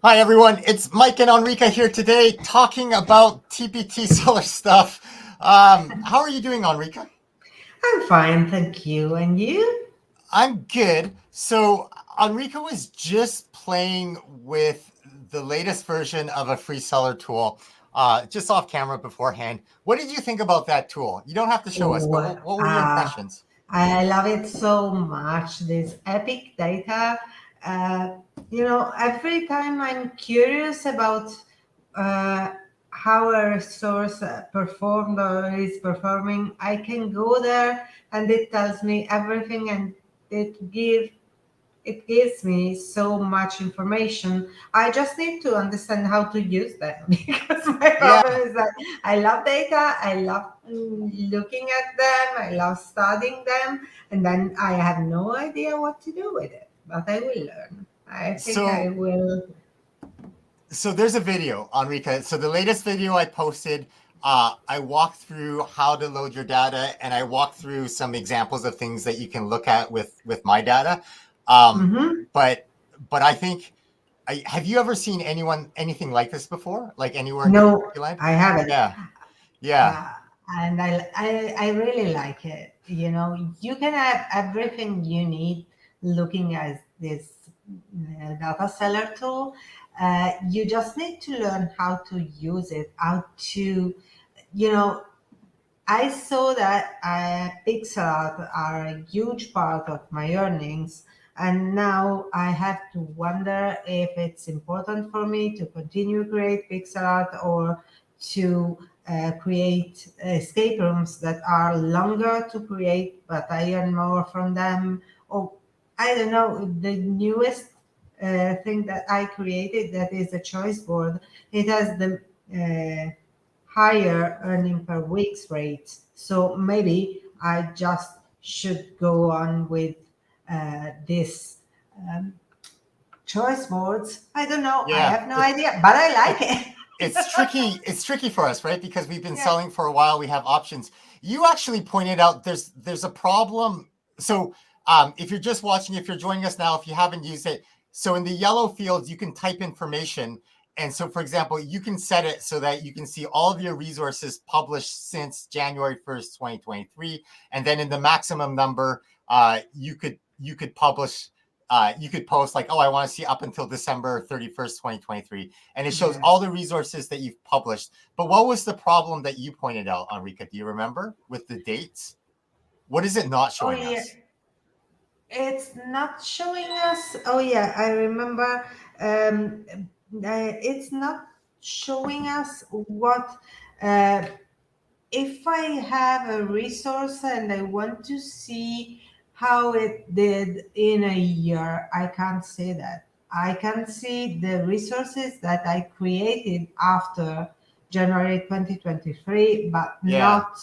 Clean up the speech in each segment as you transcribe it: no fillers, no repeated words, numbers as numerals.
Hi, everyone. It's Mike and Enrica here today talking about TPT seller stuff. How are you doing, Enrica? I'm fine, thank you. And you? I'm good. So, Enrica was just playing with the latest version of a free seller tool, just off camera beforehand. What did you think about that tool? You don't have to show us, Oh, but what were your impressions? I love it so much. This epic data. Uh, every time I'm curious about uh, how a resource performed or is performing, I can go there and it tells me everything, and it gives me so much information. I just need to understand how to use them because my Yeah. problem is that I love data, I love looking at them, I love studying them, and then I have no idea what to do with it. But I will learn. I think I So, will. so there's a video, Enrica. So the latest video I posted, I walked through how to load your data, and I walked through some examples of things that you can look at with my data. Um, Mhm. but but I think, have you ever seen anything like this before? Like anywhere in No, your life? I haven't. Yeah, yeah, Uh, and I really like it. You can have everything you need looking at this data seller tool. You just need to learn how to use it, how to, you know, I saw that pixel art are a huge part of my earnings, and now I have to wonder if it's important for me to continue create pixel art or to create escape rooms that are longer to create, but I earn more from them. Or I don't know, the newest thing that I created that is a choice board. It has the higher earning per week's rate. So maybe I just should go on with this um, choice boards. I don't know. I yeah. have no idea, but I like It, it. it's tricky. It's tricky for us, right? Because we've been Yeah. selling for a while. We have options. You actually pointed out there's a problem. So if you're just watching, if you're joining us now, if you haven't used it, so in the yellow fields, you can type information. And so, for example, you can set it so that you can see all of your resources published since January 1st, 2023. And then in the maximum number, you could publish, you could post like, oh, I want to see up until December 31st, 2023. And it shows Yeah. all the resources that you've published. But what was the problem that you pointed out, Enrica? Do you remember with the dates? What is it not Oh showing yeah. us? It's not showing us. Oh yeah, I remember. It's not showing us what. Uh, if I have a resource and I want to see how it did in a year, I can't see that. I can see the resources that I created after January 2023, but Yeah, not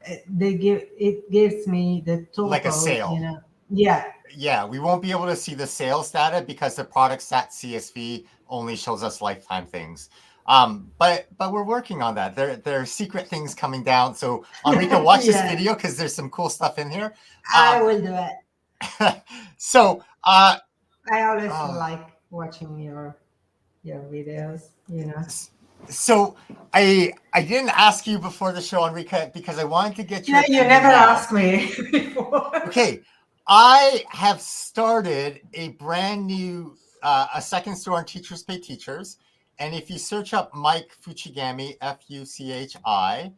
it gives me the like a total, sale. Yeah. Yeah, we won't be able to see the sales data because the product stat CSV only shows us lifetime things. But we're working on that. There are secret things coming down. So Enrica, watch this Yeah, video because there's some cool stuff in here. I Um, will do it. so I always uh, like watching your videos, so I didn't ask you before the show, Enrica, because I wanted to get your Yeah, you opinion never now. asked me before. Okay, I have started a brand new a second store on Teachers Pay Teachers, and if you search up Mike Fuchigami, Fuchi,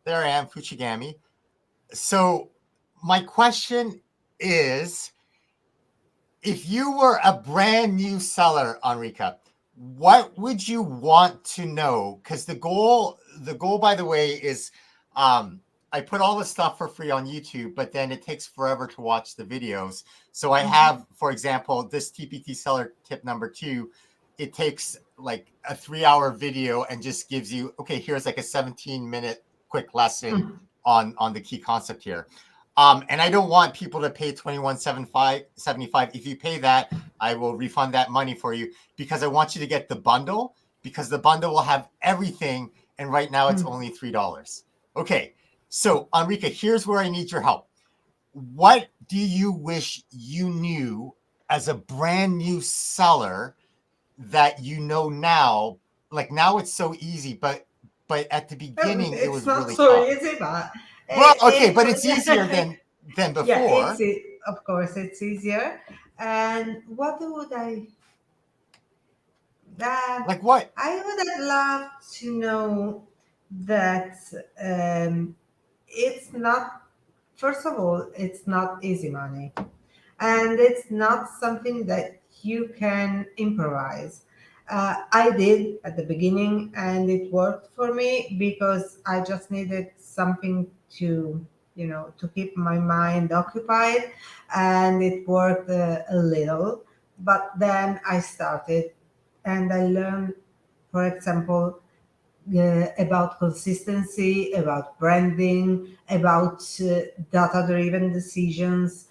there I am, Fuchigami. So my question is, if you were a brand new seller, Enrica, what would you want to know? Because the goal, by the way, is I put all the stuff for free on YouTube, but then it takes forever to watch the videos. So I have, for example, this TPT seller tip number 2. It takes like a 3-hour video and just gives you, okay, here's like a 17-minute quick lesson on the key concept here. And I don't want people to pay $21.75. If you pay that, I will refund that money for you because I want you to get the bundle, because the bundle will have everything. And right now it's only $3. Okay. So Enrica, here's where I need your help. What do you wish you knew as a brand new seller that you know now? Like now it's so easy, but at the beginning it It's was not really so tough. easy, but Well, okay, but it's easier it, than yeah, before. of course it's easier. And what would that Like what? I would have loved to know that it's not, first of all, it's not easy money, and it's not something that you can improvise. I did at the beginning, and it worked for me because I just needed something to, to keep my mind occupied, and it worked a little. But then I started, and I learned, for example, about consistency, about branding, about data-driven decisions,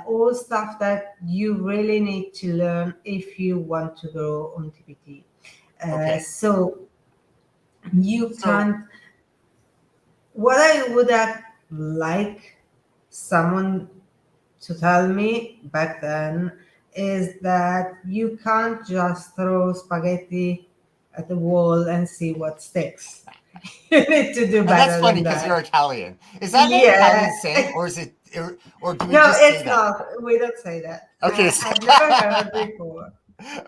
all stuff that you really need to learn if you want to grow on TPT. Okay. So you So can't. What I would have liked someone to tell me back then is that you can't just throw spaghetti at the wall and see what sticks. You need to do and that's better funny than because you're that. Italian. Is that an Yeah. Italian saying, or is it, or do we No, just say it's that? not. We don't say that. Okay. I've never heard before.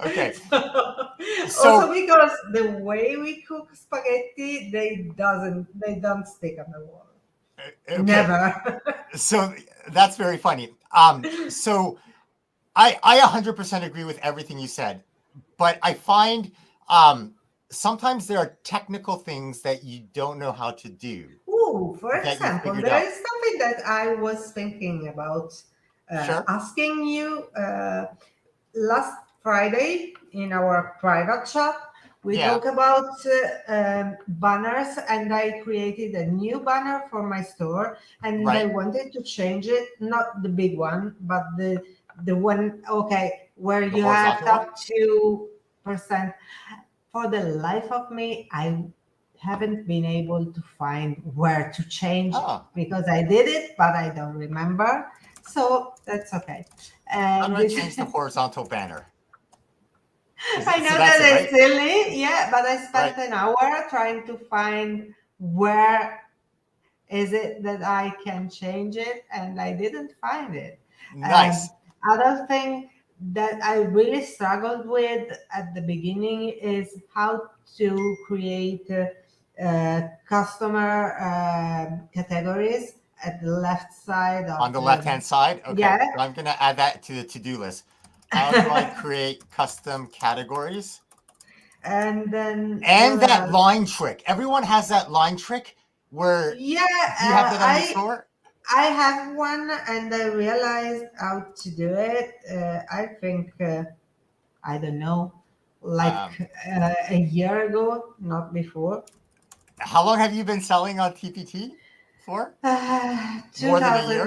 Okay. Also So because the way we cook spaghetti, they don't stick on the wall. okay. Never. So that's very funny. So I 100% agree with everything you said, but I find um sometimes there are technical things that you don't know how to do Ooh, for that you example, figured there out. is something that I was thinking about Sure. asking you. Last Friday in our private chat, we Yeah. talked about banners, and I created a new banner for my store, and I Right. wanted to change it, not the big one, but the one, okay, where The you have horizontal one. up to percent. For the life of me, I haven't been able to find where to change Oh, because I did it, but I don't remember. So that's okay. how do And I this, change the horizontal banner? Is I it, so know that's that it, it's right? silly, yeah, but I Right. spent an hour trying to find where is it that I can change it, and I didn't find it. Um, Nice. Other thing that I really struggled with at the beginning is how to create customer categories at the left side On of the left-hand side. Okay. yeah, So I'm going to add that to the to-do list. How do I create custom categories? and then And that line trick. Everyone has that line trick where, yeah, do you have that on your store? I have one, and I realized how to do it. I think I don't know, like Um, a year ago, not before. how long have you been selling on TPT for? More than a year?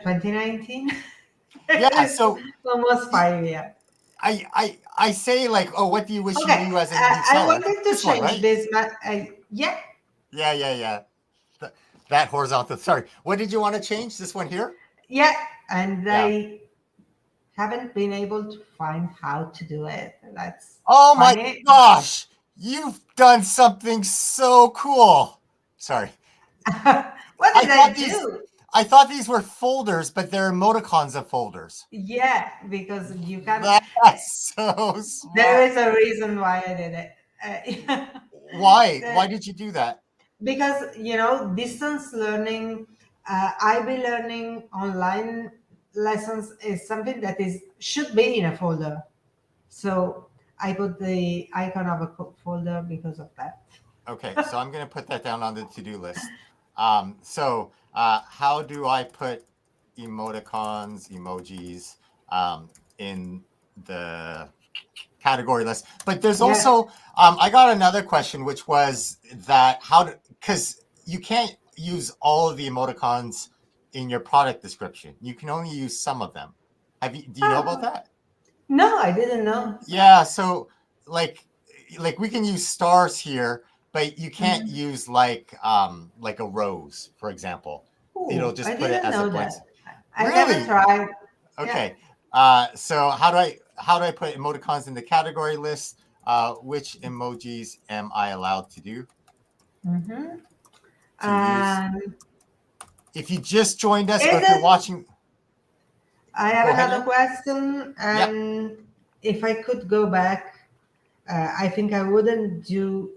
2019. Yeah. It's So almost 5 years. I say like, oh, what do you wish you Okay, knew as a new I seller? wanted to This one, change right? this, but yeah, Yeah, yeah, yeah. That horizontal. Sorry. What did you want to change? This one here? yeah, and Yeah. I haven't been able to find how to do it. That's Oh my funny. gosh. You've done something so cool. Sorry. What I did I thought these do? I thought these were folders, but they're emoticons of folders. Yeah, because you can. That's so There smart. is a reason why I did it. Why? The- Why did you do that? because distance learning, IB learning, online lessons is something that is should be in a folder. So I put the icon of a folder because of that. Okay, so I'm gonna put that down on the to-do list. How do I put emoticons, emojis, in the category list? But there's Yeah. also, I got another question, which was that because you can't use all of the emoticons in your product description. You can only use some of them. Do you know about Ah, that? no, I didn't know. Yeah, so like we can use stars here, but you can't Mhm. use like a rose, for example. It'll Oh, I just put it didn't as a know blank. that. I never Really? tried. Yeah. Okay. So how do I put emoticons in the category list? Which emojis am I allowed to do? Mm-hmm. To use. If you just joined us, or if you're watching, I have go ahead, another question, Yep. and if I could go back, I think I wouldn't do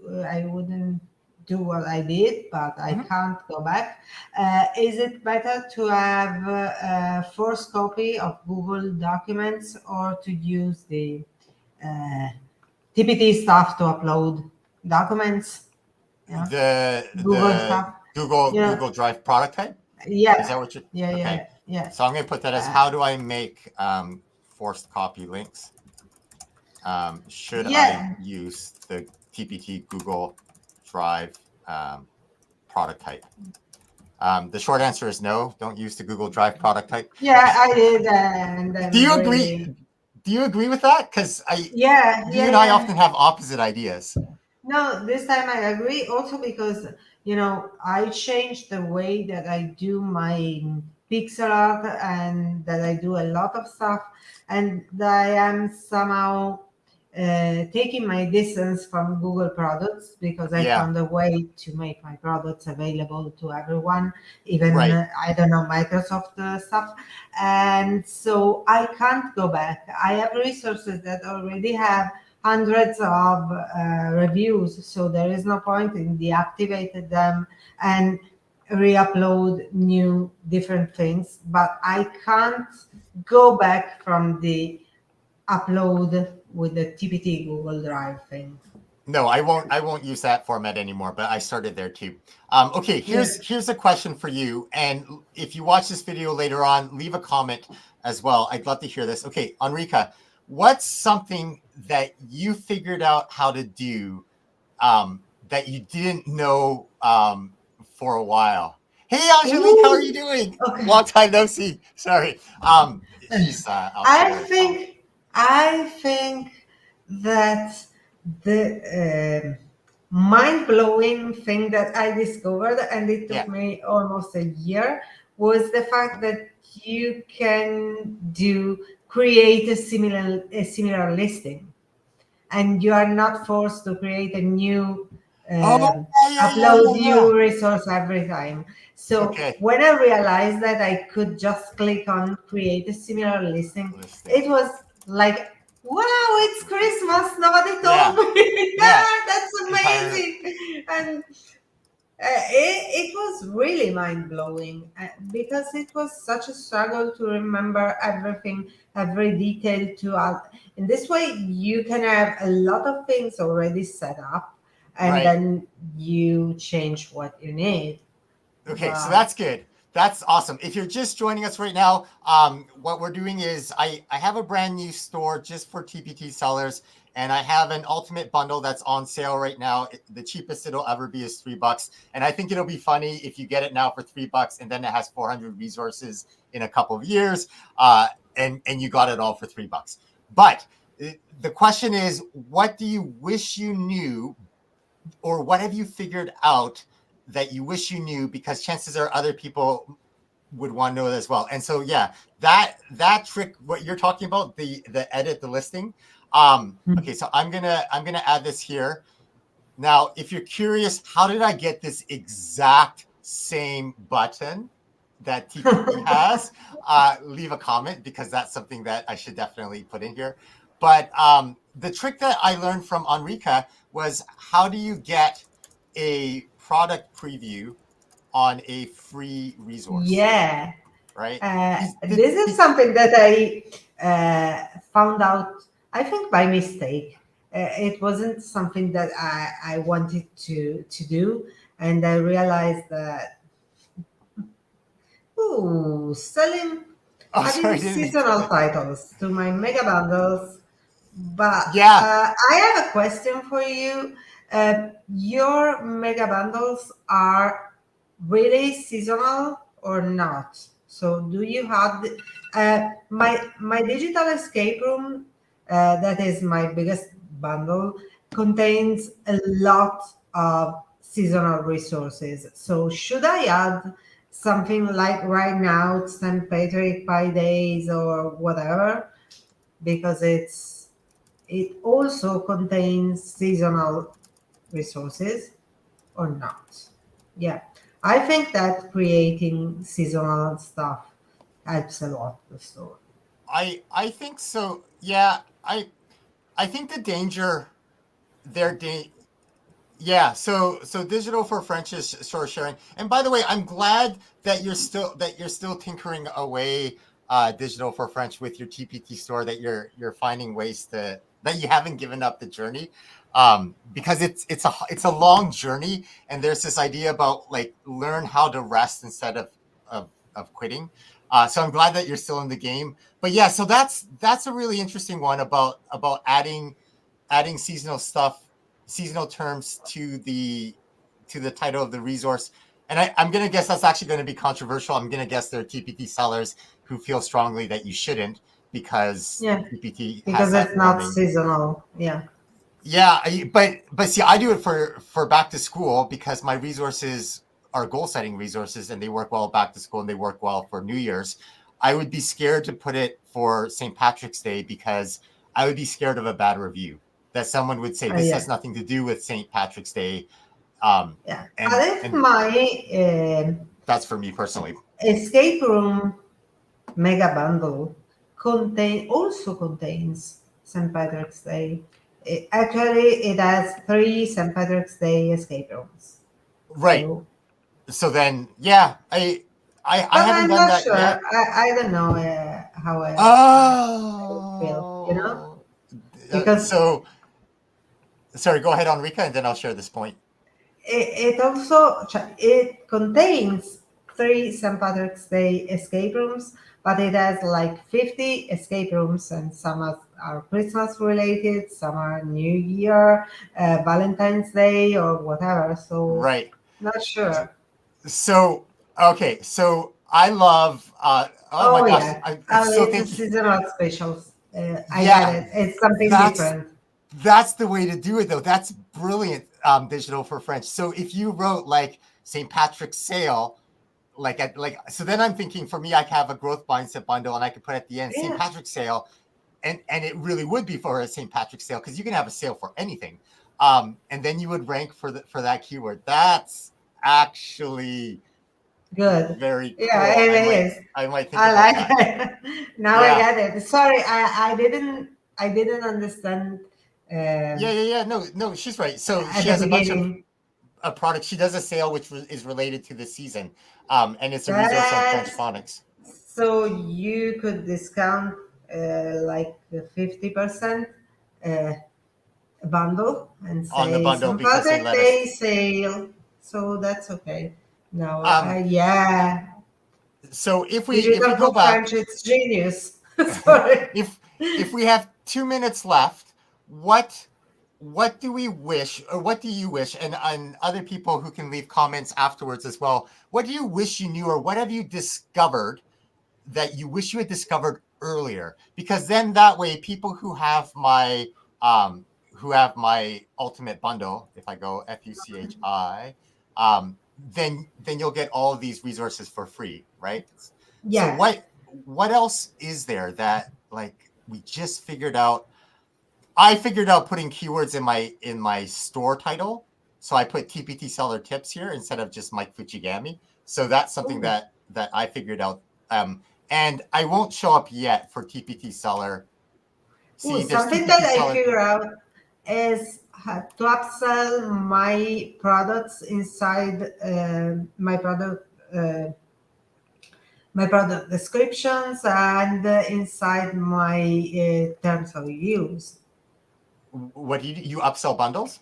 what I did, but I can't go back. Is it better to have a first copy of Google Documents or to use the TPT stuff to upload documents? Yeah. Google The stuff. Yeah. Google Drive product type. Yeah. Is that what you? Yeah. Okay. Yeah. Yeah. So I'm going to put that as how do I make forced copy links? Should I Yeah. use the TPT Google Drive product type? The short answer is no. Don't use the Google Drive product type. Yeah, I did, and then Do you really, agree? Do you agree with that? Because you and I yeah. often have opposite ideas. No, this time I agree. Also because I changed the way that I do my pixel art and that I do a lot of stuff, and that I am somehow taking my distance from Google products because I Yeah. found a way to make my products available to everyone, even Right. I don't know, Microsoft stuff. And so I can't go back. I have resources that already have hundreds of reviews, so there is no point in deactivating them and re-upload new different things. But I can't go back from the upload with the TPT Google Drive thing. No, I won't use that format anymore, but I started there too. Okay, Yeah. here's a question for you. And if you watch this video later on, leave a comment as well. I'd love to hear this. Okay, Enrica, what's something that you figured out how to do that you didn't know for a while? Hey, Angelique, how are you doing? Okay. Long time no see. Sorry. She's outside. I think that the mind-blowing thing that I discovered, and it took Yeah. me almost a year, was the fact that you can create a similar listing, and you are not forced to create a new Oh, upload yeah. new resource every time. So Okay. when I realized that I could just click on create a similar listing, it was like, wow, it's Christmas. Nobody Yeah. told me. Yeah. That's Entirely. amazing. And it was really mind blowing because it was such a struggle to remember everything, every detail to in this way you can have a lot of things already set up and Right. then you change what you need. Okay, so But that's good. That's awesome. If you're just joining us right now, what we're doing is I have a brand new store just for TPT sellers, and I have an ultimate bundle that's on sale right now. The cheapest it'll ever be is $3, and I think it'll be funny if you get it now for $3, and then it has 400 resources in a couple of years, and you got it all for $3. But the question is, what do you wish you knew, or what have you figured out that you wish you knew, because chances are other people would want to know it as well. And so yeah, that trick, what you're talking about, the edit the listing. Okay, so I'm gonna add this here. Now, if you're curious, how did I get this exact same button that TPT has? Leave a comment, because that's something that I should definitely put in here. But the trick that I learned from Enrica was, how do you get a product preview on a free resource? yeah, Right. this is something that I found out, I think, by mistake. It wasn't something that I wanted to do, and I realized that selling Oh, adding sorry, didn't mean seasonal to. titles to my mega bundles. But Yeah. I have a question for you. Your mega bundles are really seasonal or not? So do you have my digital escape room, that is my biggest bundle, contains a lot of seasonal resources. So should I add something like right now it's St. Patrick Pie Days or whatever, because it also contains seasonal resources or not. Yeah, I think that creating seasonal stuff helps a lot the store. I think so. Yeah, I think the danger there. Yeah, so digital for French is sort of sharing. And by the way, I'm glad that you're still tinkering away digital for French with your TPT store. That you're finding ways to that you haven't given up the journey, because it's a long journey, and there's this idea about like learn how to rest instead of quitting. So I'm glad that you're still in the game. But yeah, so that's a really interesting one about adding seasonal stuff, seasonal terms to the title of the resource. And I'm going to guess that's actually going to be controversial. I'm going to guess there are TPT sellers who feel strongly that you shouldn't because Yeah, TPT has because that it's not warning. seasonal. Yeah. Yeah, but see, I do it for back to school because my resources are goal setting resources and they work well back to school and they work well for New Year's. I would be scared to put it for St. Patrick's Day because I would be scared of a bad review that someone would say this Yeah. has nothing to do with St. Patrick's Day, Yeah. and I think my that's for me personally. escape room mega bundle also contains St. Patrick's Day. Actually, it has 3 St. Patrick's Day escape rooms. Right. So, So then, yeah, I but haven't I'm done not that sure. yet. I don't know how I would feel, Oh, because so sorry. Go ahead, Enrica, and then I'll share this point. it contains 3 St. Patrick's Day escape rooms, but it has like 50 escape rooms, and some are Christmas related, some are New Year, Valentine's Day, or whatever. So Right. not sure. So okay. So I love. Oh my Oh gosh. yeah, So it's a thank you. seasonal specials. I get Yeah, it. It's something that's different. that's the way to do it though. That's brilliant. Digital for French. So if you wrote like St. Patrick's sale, so then I'm thinking for me, I could have a growth mindset bundle, and I could put at the end St. Yeah, Patrick's sale, and it really would be for a St. Patrick's sale because you can have a sale for anything, and then you would rank for that keyword. That's actually good. very Yeah, cool. it is. I might think I about like that. it. Now I Yeah. get it. Sorry, I didn't understand Yeah. No, she's right. So at she the has a bunch beginning. of products. She does a sale which is related to the season, and it's a resource on French That's phonics so you could discount like the 50% uh, bundle and on the say bundle St. because they Patrick let us. Day sale. So that's okay. No, Um, yeah, so if we digital go for back, French, it's genius. Sorry. if we have 2 minutes left, what do we wish, or what do you wish, and other people who can leave comments afterwards as well, what do you wish you knew, or what have you discovered that you wish you had discovered earlier? Because then that way people who have my ultimate bundle, if I go FUCHI, then you'll get all of these resources for free, right? So Yeah. what else is there that like we just figured out? I figured out putting keywords in my store title. So I put TPT seller tips here instead of just Mike Fujigami. So that's something Ooh. that I figured out. And I won't show up yet for TPT seller. Ooh, See, there's something that TPT I seller. figure out is how to upsell my products inside uh, my product descriptions and inside my terms of use. What do you upsell bundles?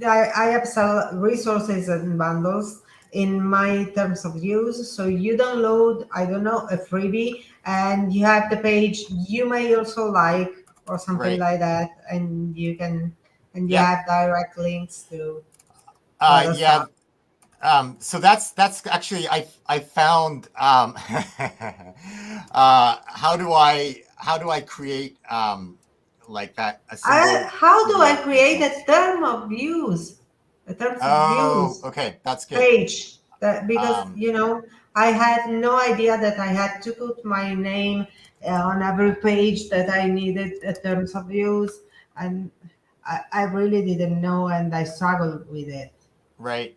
I upsell resources and bundles in my terms of use. So you download, I don't know, a freebie, and you have the page you may also like or something Right. like that, and you can and you Yeah. have direct links to other Yeah. stuff. So that's actually I found how do I create like that a single How do I PDF create a results? term of use? A terms of Oh, use okay, that's good. page that because Um, you know I had no idea that I had to put my name on every page that I needed in terms of views, and I really didn't know, and I struggled with it. Right.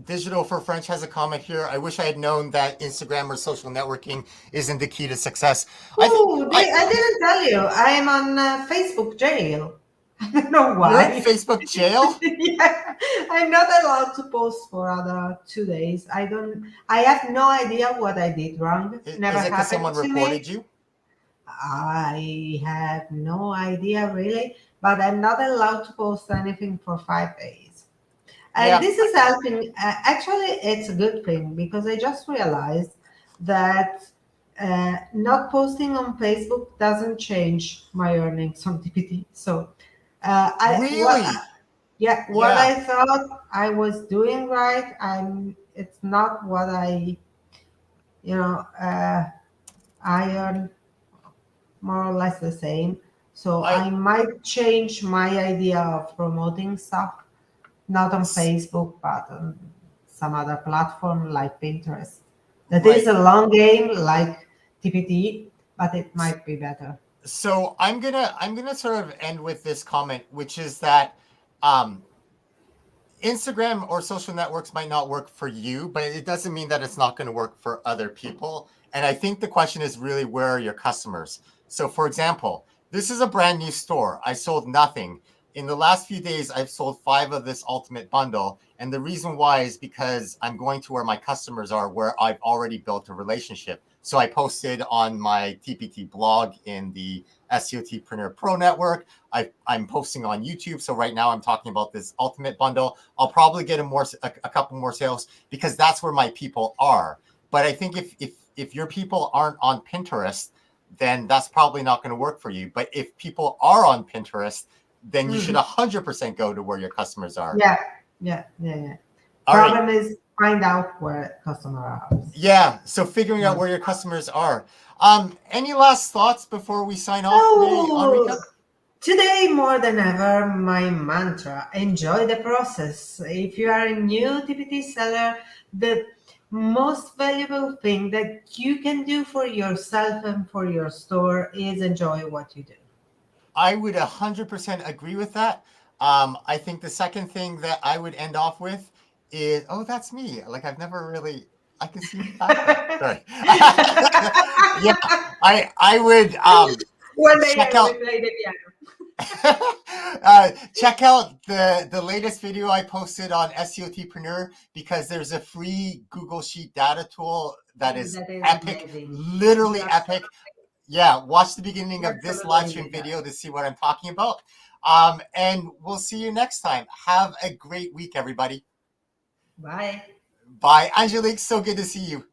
Digital for French has a comment here. I wish I had known that Instagram or social networking isn't the key to success. I think Oh, I didn't tell you. I'm on Facebook jail. I don't know you're in why. Facebook jail. Yeah, I'm not allowed to post for other 2 days. I have no idea what I did wrong. Never Is it because happened someone to reported me. you? I have no idea really, but I'm not allowed to post anything for 5 days. And Yeah. this is helping. Actually, it's a good thing because I just realized that not posting on Facebook doesn't change my earnings on TPT. So, I what Really? yeah, what Yeah. I thought I was doing right, it's not what you know, I earn more or less the same. So I I might change my idea of promoting stuff, not on Facebook, but on some other platform like Pinterest. That is right. a long game like TPT, but it might be better. So I'm gonna sort of end with this comment, which is that um, Instagram or social networks might not work for you, but it doesn't mean that it's not going to work for other people. And I think the question is really, where are your customers? So, for example, this is a brand new store. I sold nothing. In the last few days, I've sold 5 of this ultimate bundle. And the reason why is because I'm going to where my customers are, where I've already built a relationship. So I posted on my TPT blog in the SEOTpreneur PRO network. I'm posting on YouTube. So right now I'm talking about this ultimate bundle. I'll probably get a couple more sales because that's where my people are. But I think if your people aren't on Pinterest, then that's probably not going to work for you. But if people are on Pinterest, then you should Mhm. 100% go to where your customers are. Yeah, yeah. All right. Problem is find out where customer are. Yeah. So figuring out Mm. where your customers are. Any last thoughts before we sign off today, Oh, Enrica? today more than ever, my mantra: enjoy the process. If you are a new TPT seller, the most valuable thing that you can do for yourself and for your store is enjoy what you do. I would 100% agree with that. I think the second thing that I would end off with is, oh, that's me. Like I've never really, I can see the background. Sorry. Yeah, I would One day check I will out play the piano. check out the latest video I posted on SEOTpreneur because there's a free Google Sheet data tool that is That is epic, amazing. literally You're, epic. Yeah, watch the beginning you're of this live totally stream with that. video to see what I'm talking about. And we'll see you next time. Have a great week, everybody. Bye. Bye. Angelique, so good to see you.